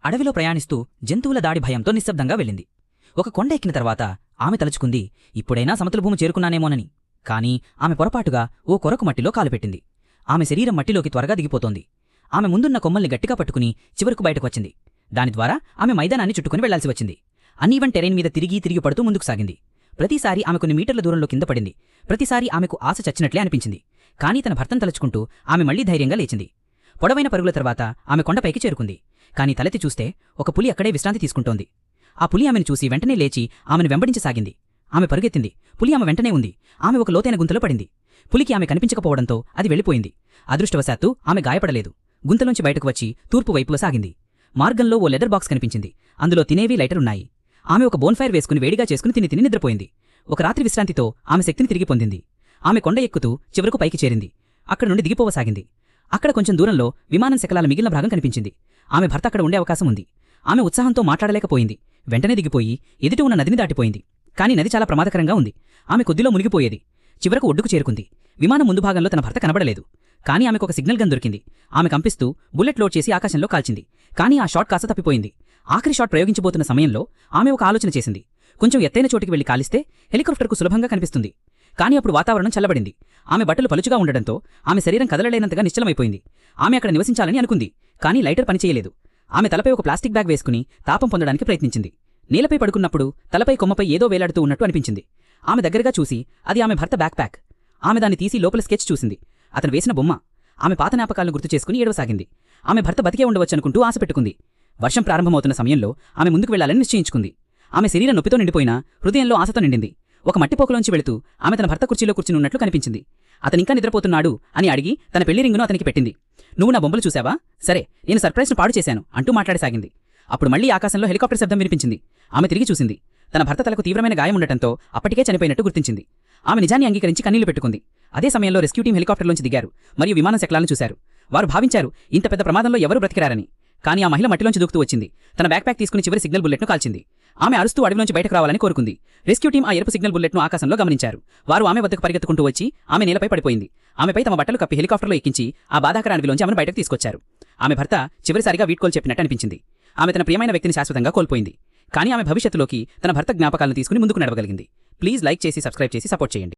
అడవిలో ప్రయాణిస్తూ జంతువుల దాడి భయంతో నిశ్శబ్దంగా వెళ్ళింది. ఒక కొండ ఎక్కిన తర్వాత ఆమె తలుచుకుంది, ఇప్పుడైనా సమతల భూమి చేరుకున్నానేమోనని. కాని ఆమె పొరపాటుగా ఓ కొరకు మట్టిలో కాలుపెట్టింది. ఆమె శరీరం మట్టిలోకి త్వరగా దిగిపోతోంది. ఆమె ముందున్న కొమ్మల్ని గట్టిగా పట్టుకుని చివరకు బయటకు వచ్చింది. దాని ద్వారా ఆమె మైదానాన్ని చుట్టుకుని వెళ్లాల్సి వచ్చింది. అన్ఈవెన్ టెరైన్ మీద తిరిగి పడుతూ ముందుకు సాగింది. ప్రతిసారి ఆమె కొన్ని మీటర్ల దూరంలో కింద పడింది. ప్రతిసారి ఆమెకు ఆశ చచ్చినట్లే అనిపించింది. కానీ తన భర్తను తలుచుకుంటూ ఆమె మళ్లీ ధైర్యంగా లేచింది. పొడవైన పరుగుల తర్వాత ఆమె కొండపైకి చేరుకుంది. కాని తలెత్తి చూస్తే ఒక పులి అక్కడే విశ్రాంతి తీసుకుంటోంది. ఆ పులి ఆమెను చూసి వెంటనే లేచి ఆమెను వెంబడించసాగింది. ఆమె పరుగెత్తింది. పులి ఆమె వెంటనే ఉంది. ఆమె ఒక లోతైన గుంతలో పడింది. పులికి ఆమె కనిపించకపోవడంతో అది వెళ్ళిపోయింది. అదృష్టవశాత్తు ఆమె గాయపడలేదు. గుంతలోంచి బయటకు వచ్చి తూర్పు వైపుగా సాగింది. మార్గంలో ఓ లెదర్ బాక్స్ కనిపించింది. అందులో తినేవి లైటరున్నాయి. ఆమె ఒక బోన్ఫైర్ వేసుకుని వేడిగా చేసుకుని తిని నిద్రపోయింది. ఒక రాత్రి విశ్రాంతితో ఆమె శక్తిని తిరిగి పొందింది. ఆమె కొండ ఎక్కుతూ చివరకు పైకి చేరింది. అక్కడ నుండి దిగిపోవసాగింది. అక్కడ కొంచెం దూరంలో విమానం శకలాల మిగిలిన భాగం కనిపించింది. ఆమె భర్త అక్కడ ఉండే అవకాశం ఉంది. ఆమె ఉత్సాహంతో మాట్లాడలేకపోయింది. వెంటనే దిగిపోయి ఎదుటి ఉన్న నదిని దాటిపోయింది. కాని నది చాలా ప్రమాదకరంగా ఉంది. ఆమె కొద్దిలో మునిగిపోయేది. చివరకు ఒడ్డుకు చేరుకుంది. విమానం ముందు భాగంలో తన భర్త కనబడలేదు. కాని ఆమెకు ఒక సిగ్నల్ గన్ దొరికింది. ఆమె కంపిస్తూ బుల్లెట్ లోడ్ చేసి ఆకాశంలో కాల్చింది. కాని ఆ షాట్ కాస్త తప్పిపోయింది. ఆఖరి షాట్ ప్రయోగించబోతున్న సమయంలో ఆమె ఒక ఆలోచన చేసింది. కొంచెం ఎత్తైన చోటికి వెళ్లి కాలిస్తే హెలికాప్టర్కు సులభంగా కనిపిస్తుంది. కాని అప్పుడు వాతావరణం చల్లబడింది. ఆమె బట్టలు పలుచుగా ఉండడంతో ఆమె శరీరం కదలలేనంతగా నిశ్చలమైపోయింది. ఆమె అక్కడ నివసించాలని అనుకుంది. కాని లైటర్ పనిచేయలేదు. ఆమె తలపై ఒక ప్లాస్టిక్ బ్యాగ్ వేసుకుని తాపం పొందడానికి ప్రయత్నించింది. నేలపై పడుకున్నప్పుడు తలపై కొమ్మపై ఏదో వేలాడుతూ ఉన్నట్టు అనిపించింది. ఆమె దగ్గరగా చూసి అది ఆమె భర్త బ్యాక్ ప్యాక్. ఆమె దాన్ని తీసి లోపల స్కెచ్ చూసింది. అతను వేసిన బొమ్మ. ఆమె పాత జ్ఞాపకాలను గుర్తు చేసుకుని ఏడవసాగింది. ఆమె భర్త బతికే ఉండవచ్చనుకుంటూ ఆశ పెట్టుకుంది. వర్షం ప్రారంభమవుతున్న సమయంలో ఆమె ముందుకు వెళ్లాలని నిశ్చయించుకుంది. ఆమె శరీరం నొప్పితో నిండిపోయినా హృదయంలో ఆశతో నిండింది. ఒక మట్టిపోకలోంచి వెళుతూ ఆమె తన భర్త కుర్చీలో కూర్చుని ఉన్నట్లు కనిపించింది. అతనింకా నిద్రపోతున్నాడు అని అడిగి తన పెళ్లి రింగును అతనికి పెట్టింది. నువ్వు నా బొమ్మలు చూశావా? సరే, నేను సర్ప్రైజ్ను పాడు చేశాను అంటూ మాట్లాడసాగింది. అప్పుడు మళ్లీ ఆకాశంలో హెలికాప్టర్ శబ్దం వినిపించింది. ఆమె తిరిగి చూసింది. తన భర్త తలకు తీవ్రమైన గాయం ఉండటంతో అప్పటికే చనిపోయినట్టు గుర్తించింది. ఆమె నిజాన్ని అంగీకరించి కన్నీళ్లు పెట్టుకుంది. అదే సమయంలో రెస్క్యూ టీం హెలికాప్టర్లోంచి దిగారు మరియు విమానం శకలాలను చూశారు. వారు భావించారు ఇంత పెద్ద ప్రమాదంలో ఎవరూ బ్రతికిరారని. కానీ ఆ మహిళ మట్టిలోంచి దూకుతూ వచ్చింది. తన బ్యాక్ ప్యాక్ తీసుకుని చివరి సిగ్నల్ బుల్లెట్ను కాల్చింది. ఆమె అరుస్తూ అడవిలోంచి బయటకు రావాలని కోరుకుంది. రెస్క్యూ టీం ఆ ఎరుపు సిగ్నల్ బుల్లెట్ను ఆకాశంలో గమనించారు. వారు ఆమె వద్దకు పరిగెత్తుకుంటూ వచ్చి ఆమె నేలపై పడిపోయింది. ఆమెపై తమ బట్టలు కప్పి హెలికాప్టర్లో ఎక్కించి ఆ బాధాకర అడవిలోంచి ఆమెను బయటకు తీసుకొచ్చారు. ఆమె భర్త చివరిసారిగా వీడ్కోలు చెప్పినట్టు అనిపించింది. ఆమె తన ప్రియమైన వ్యక్తిని శాశ్వతంగా కోల్పోయింది. కానీ ఆమె భవిష్యత్తులోకి తన భర్త జ్ఞాపకాలను తీసుకుని ముందుకు నడవగలిగింది. ప్లీజ్ లైక్ చేసి సబ్స్క్రైబ్ చేసి సపోర్ట్ చేయండి.